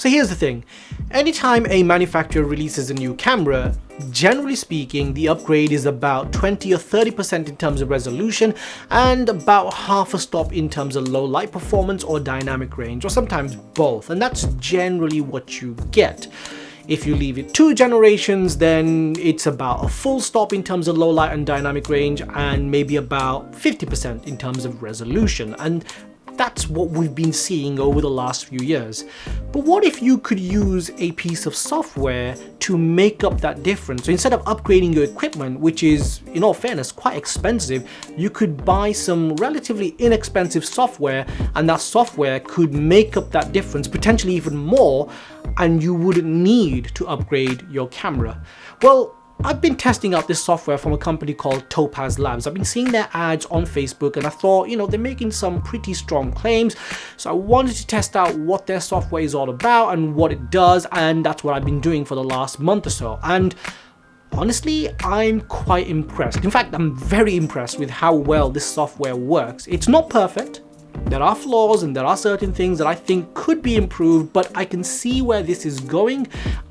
So here's the thing, anytime a manufacturer releases a new camera, generally speaking, the upgrade is about 20 or 30% in terms of resolution and about half a stop in terms of low light performance or dynamic range, or sometimes both, and that's generally what you get. If you leave it 2 generations, then it's about a full stop in terms of low light and dynamic range and maybe about 50% in terms of resolution. And that's what we've been seeing over the last few years. But what if you could use a piece of software to make up that difference? So instead of upgrading your equipment, which is, in all fairness, quite expensive, you could buy some relatively inexpensive software, and that software could make up that difference, potentially even more, and you wouldn't need to upgrade your camera. Well, I've been testing out this software from a company called Topaz Labs. I've been seeing their ads on Facebook and I thought, they're making some pretty strong claims. So I wanted to test out what their software is all about and what it does, and that's what I've been doing for the last month or so. And honestly, I'm quite impressed. In fact, I'm very impressed with how well this software works. It's not perfect. There are flaws and there are certain things that I think could be improved, but I can see where this is going,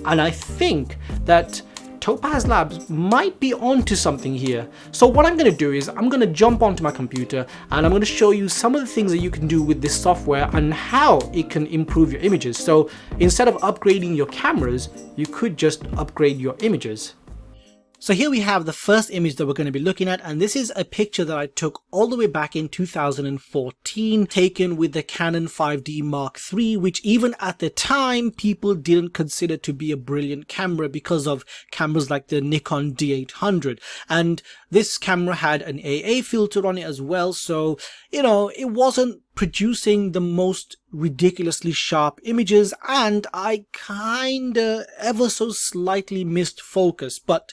and I think that Topaz Labs might be onto something here. So what I'm going to do is I'm going to jump onto my computer and I'm going to show you some of the things that you can do with this software and how it can improve your images. So instead of upgrading your cameras, you could just upgrade your images. So here we have the first image that we're going to be looking at, and this is a picture that I took all the way back in 2014, taken with the Canon 5D Mark III, which even at the time people didn't consider to be a brilliant camera because of cameras like the Nikon D800. And this camera had an AA filter on it as well, so it wasn't producing the most ridiculously sharp images, and I kinda ever so slightly missed focus. But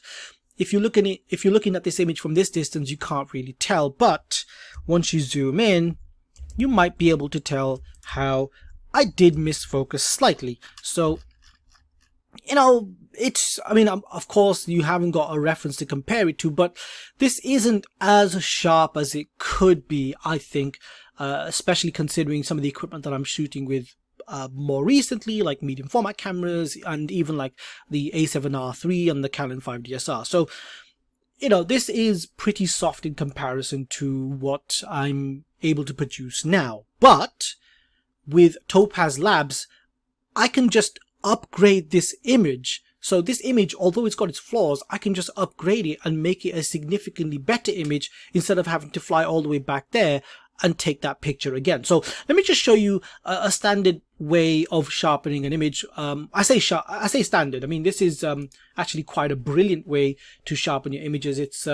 if you're looking at this image from this distance, you can't really tell, but once you zoom in, you might be able to tell how I did miss focus slightly. So, of course you haven't got a reference to compare it to, but this isn't as sharp as it could be, I think, especially considering some of the equipment that I'm shooting with more recently, like medium format cameras and even like the A7R III and the Canon 5DSR. So, this is pretty soft in comparison to what I'm able to produce now. But with Topaz Labs, I can just upgrade this image. So this image, although it's got its flaws, I can just upgrade it and make it a significantly better image instead of having to fly all the way back there and take that picture again. So let me just show you a standard way of sharpening an image. I say standard. I mean, this is actually quite a brilliant way to sharpen your images. It's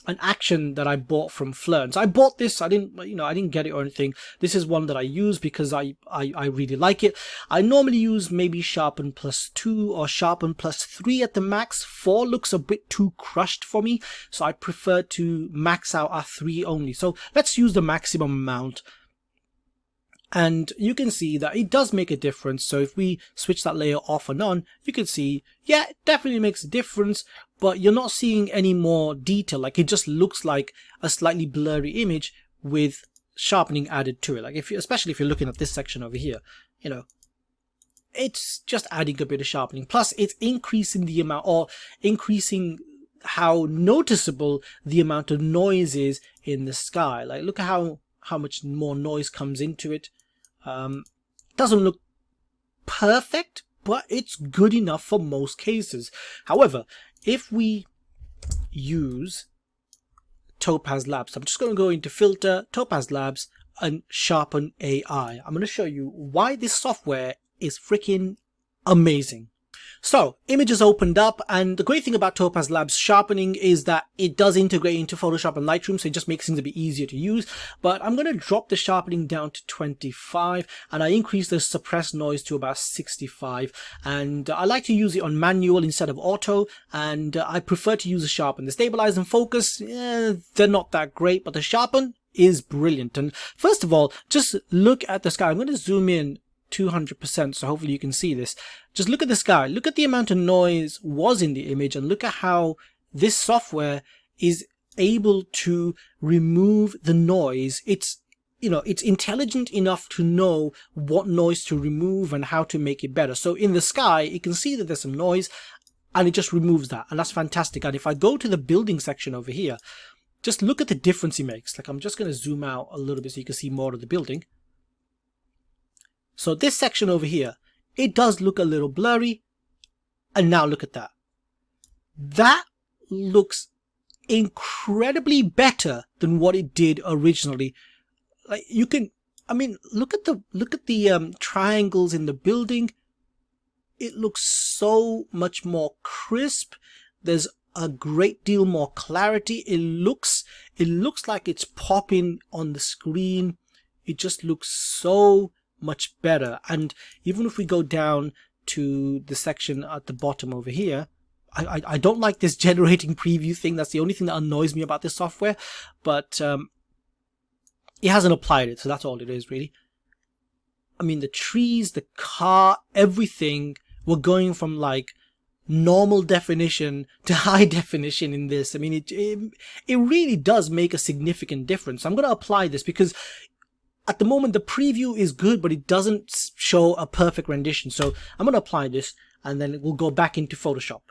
an action that I bought from Flern. So I bought this. I didn't get it or anything. This is one that I use because I really like it. I normally use maybe sharpen +2 or sharpen +3 at the max. 4 looks a bit too crushed for me, so I prefer to max out at 3 only. So let's use the maximum amount. And you can see that it does make a difference. So if we switch that layer off and on, you can see, yeah, it definitely makes a difference, but you're not seeing any more detail. Like, it just looks like a slightly blurry image with sharpening added to it. Like, especially if you're looking at this section over here, it's just adding a bit of sharpening. Plus it's increasing the amount, or increasing how noticeable the amount of noise is in the sky. Like, look at how much more noise comes into it. Doesn't look perfect, but it's good enough for most cases. However, if we use Topaz Labs, I'm just going to go into Filter, Topaz Labs, and Sharpen AI. I'm going to show you why this software is freaking amazing. So, images opened up, and the great thing about Topaz Labs sharpening is that it does integrate into Photoshop and Lightroom, so it just makes things a bit easier to use. But I'm going to drop the sharpening down to 25, and I increase the suppressed noise to about 65. And I like to use it on manual instead of auto, and I prefer to use the sharpen. The stabilize and focus, they're not that great, but the sharpen is brilliant. And first of all, just look at the sky. I'm going to zoom in 200%, so hopefully you can see this. Just look at the sky, look at the amount of noise was in the image, and look at how this software is able to remove the noise. It's you know, it's intelligent enough to know what noise to remove and how to make it better. So in the sky, you can see that there's some noise and it just removes that. And that's fantastic. And if I go to the building section over here, just look at the difference it makes. Like, I'm just going to zoom out a little bit so you can see more of the building. So this section over here, it does look a little blurry. And now look at that. That looks incredibly better than what it did originally. Like, you can, I mean, look at the triangles in the building. It looks so much more crisp. There's a great deal more clarity. It looks like it's popping on the screen. It just looks so much better. And even if we go down to the section at the bottom over here, I don't like this generating preview thing. That's the only thing that annoys me about this software. But it hasn't applied it, so that's all it is, really. I mean, the trees, the car, everything, we're going from like normal definition to high definition in this. I mean, it really does make a significant difference. I'm going to apply this because at the moment the preview is good, but it doesn't show a perfect rendition. So I'm going to apply this and then we'll go back into Photoshop.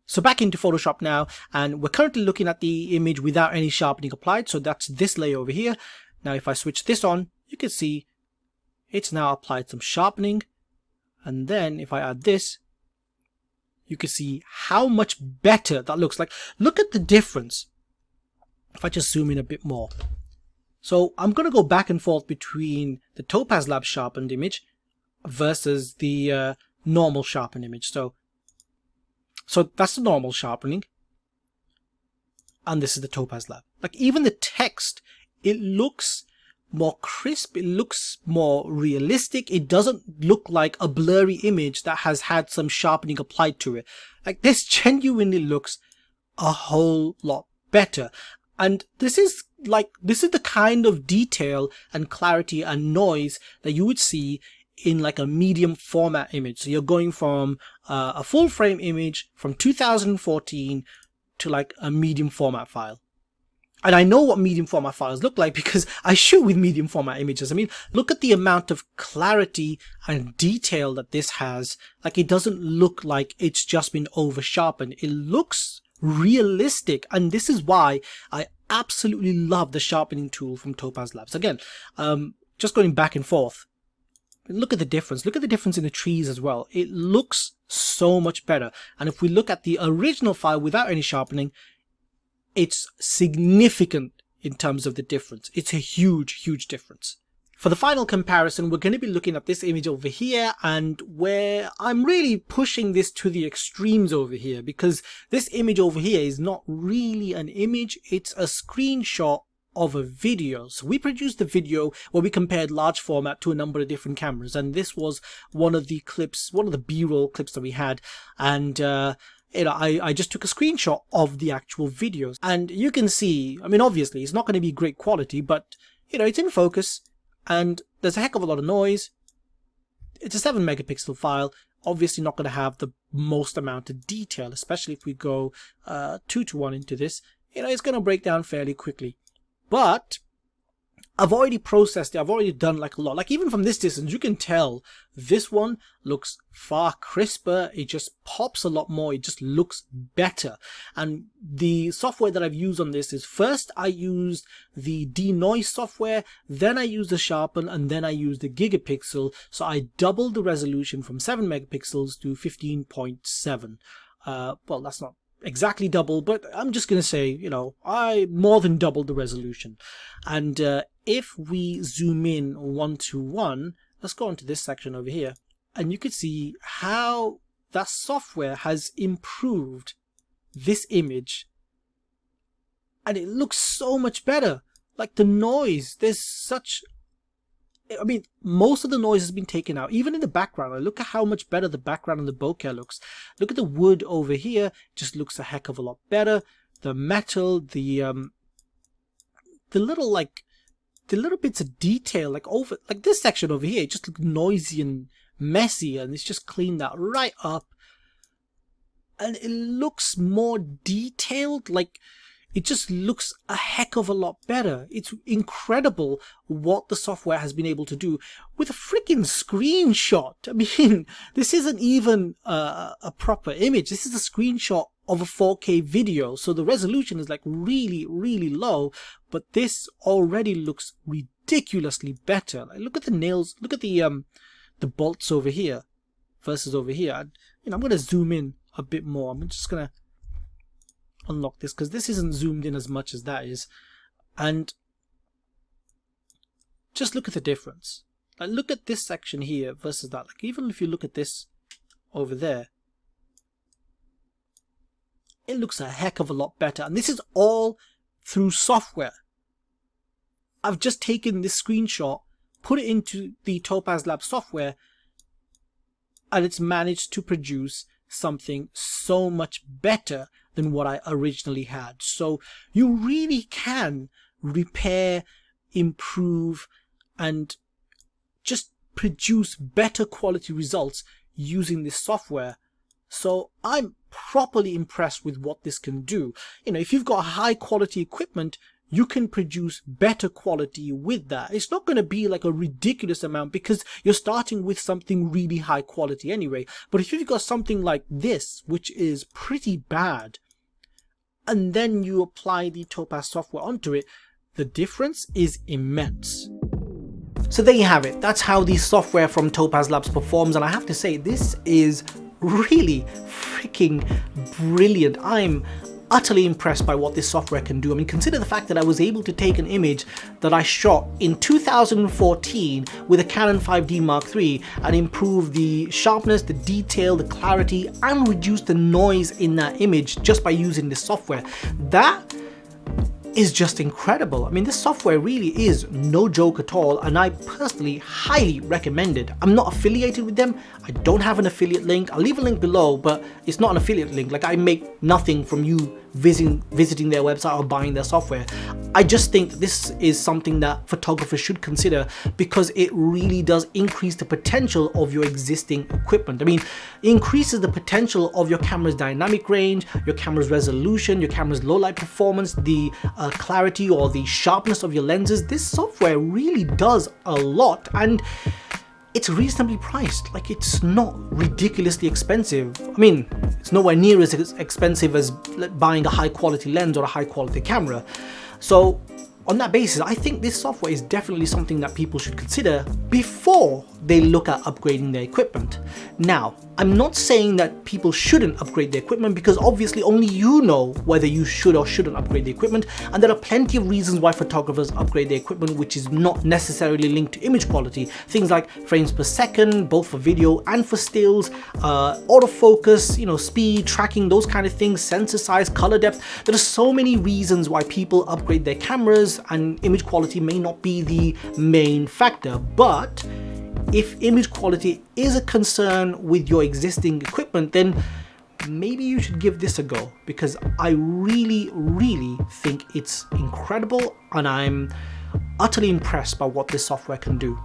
So back into Photoshop now, and we're currently looking at the image without any sharpening applied. So that's this layer over here. Now if I switch this on, you can see it's now applied some sharpening. And then if I add this, you can see how much better that looks. Like, look at the difference. If I just zoom in a bit more. So I'm going to go back and forth between the Topaz Labs sharpened image versus the normal sharpened image. So that's the normal sharpening. And this is the Topaz Lab. Like, even the text, it looks more crisp. It looks more realistic. It doesn't look like a blurry image that has had some sharpening applied to it. Like, this genuinely looks a whole lot better. And this is the kind of detail and clarity and noise that you would see in like a medium format image. So you're going from a full frame image from 2014 to like a medium format file. And I know what medium format files look like because I shoot with medium format images. I mean, look at the amount of clarity and detail that this has. Like, it doesn't look like it's just been over sharpened. It looks realistic. And this is why I absolutely love the sharpening tool from Topaz Labs. Again, just going back and forth. Look at the difference. Look at the difference in the trees as well. It looks so much better. And if we look at the original file without any sharpening, it's significant in terms of the difference. It's a huge, huge difference. For the final comparison, we're going to be looking at this image over here, and where I'm really pushing this to the extremes over here, because this image over here is not really an image. It's a screenshot of a video. So we produced the video where we compared large format to a number of different cameras, and this was one of the clips, one of the B-roll clips that we had. And you know, I just took a screenshot of the actual videos, and you can see, I mean, obviously it's not going to be great quality, but you know, it's in focus and there's a heck of a lot of noise. It's a 7 megapixel file, obviously not going to have the most amount of detail, especially if we go 2:1 into this. You know, it's going to break down fairly quickly. But I've already processed it. I've already done like a lot. Like, even from this distance, you can tell this one looks far crisper. It just pops a lot more. It just looks better. And the software that I've used on this is, first I used the denoise software, then I used the sharpen, and then I used the gigapixel. So I doubled the resolution from 7 megapixels to 15.7. Well, that's not exactly double, but I'm just going to say, you know, I more than doubled the resolution. And if we zoom in 1:1, let's go into this section over here, and you can see how that software has improved this image, and it looks so much better. Like, the noise, there's such, I mean, most of the noise has been taken out, even in the background. Like, look at how much better the background and the bokeh looks. Look at the wood over here, just looks a heck of a lot better. The metal, the little, like, the little bits of detail, like over, like this section over here, it just looks noisy and messy, and it's just cleaned that right up. And it looks more detailed. Like, it just looks a heck of a lot better. It's incredible what the software has been able to do with a freaking screenshot. I mean, this isn't even a proper image. This is a screenshot of a 4K video. So the resolution is like really, really low, but this already looks ridiculously better. Like, look at the nails, look at the bolts over here versus over here. I'm going to zoom in a bit more. I'm just going to unlock this because this isn't zoomed in as much as that is, and just look at the difference. Like, look at this section here versus that. Like, even if you look at this over there, it looks a heck of a lot better, and this is all through software. I've just taken this screenshot, put it into the Topaz Labs software, and it's managed to produce something so much better than what I originally had. So you really can repair, improve, and just produce better quality results using this software. So I'm properly impressed with what this can do. If you've got high quality equipment, you can produce better quality with that. It's not going to be like a ridiculous amount because you're starting with something really high quality anyway. But if you've got something like this, which is pretty bad, and then you apply the Topaz software onto it, the difference is immense. So there you have it. That's how the software from Topaz Labs performs. And I have to say, this is really freaking brilliant. I'm utterly impressed by what this software can do. I mean, consider the fact that I was able to take an image that I shot in 2014 with a Canon 5D Mark III and improve the sharpness, the detail, the clarity, and reduce the noise in that image just by using this software. That is just incredible. I mean, this software really is no joke at all, and I personally highly recommend it. I'm not affiliated with them. I don't have an affiliate link. I'll leave a link below, but it's not an affiliate link. Like, I make nothing from you visiting their website or buying their software. I just think this is something that photographers should consider because it really does increase the potential of your existing equipment. I mean, it increases the potential of your camera's dynamic range, your camera's resolution, your camera's low light performance, the clarity or the sharpness of your lenses. This software really does a lot, and it's reasonably priced. Like, it's not ridiculously expensive. I mean, it's nowhere near as expensive as buying a high quality lens or a high quality camera. So on that basis, I think this software is definitely something that people should consider before they look at upgrading their equipment. Now, I'm not saying that people shouldn't upgrade their equipment because obviously only you know whether you should or shouldn't upgrade the equipment, and there are plenty of reasons why photographers upgrade their equipment which is not necessarily linked to image quality. Things like frames per second, both for video and for stills, autofocus, speed, tracking, those kind of things, sensor size, color depth. There are so many reasons why people upgrade their cameras, and image quality may not be the main factor. But if image quality is a concern with your existing equipment, then maybe you should give this a go, because I really, really think it's incredible, and I'm utterly impressed by what this software can do.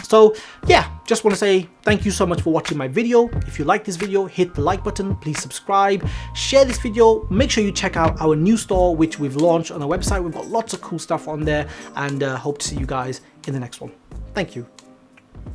So yeah, just want to say thank you so much for watching my video. If you like this video, hit the like button, please subscribe, share this video, make sure you check out our new store which we've launched on our website. We've got lots of cool stuff on there, and hope to see you guys in the next one. Thank you.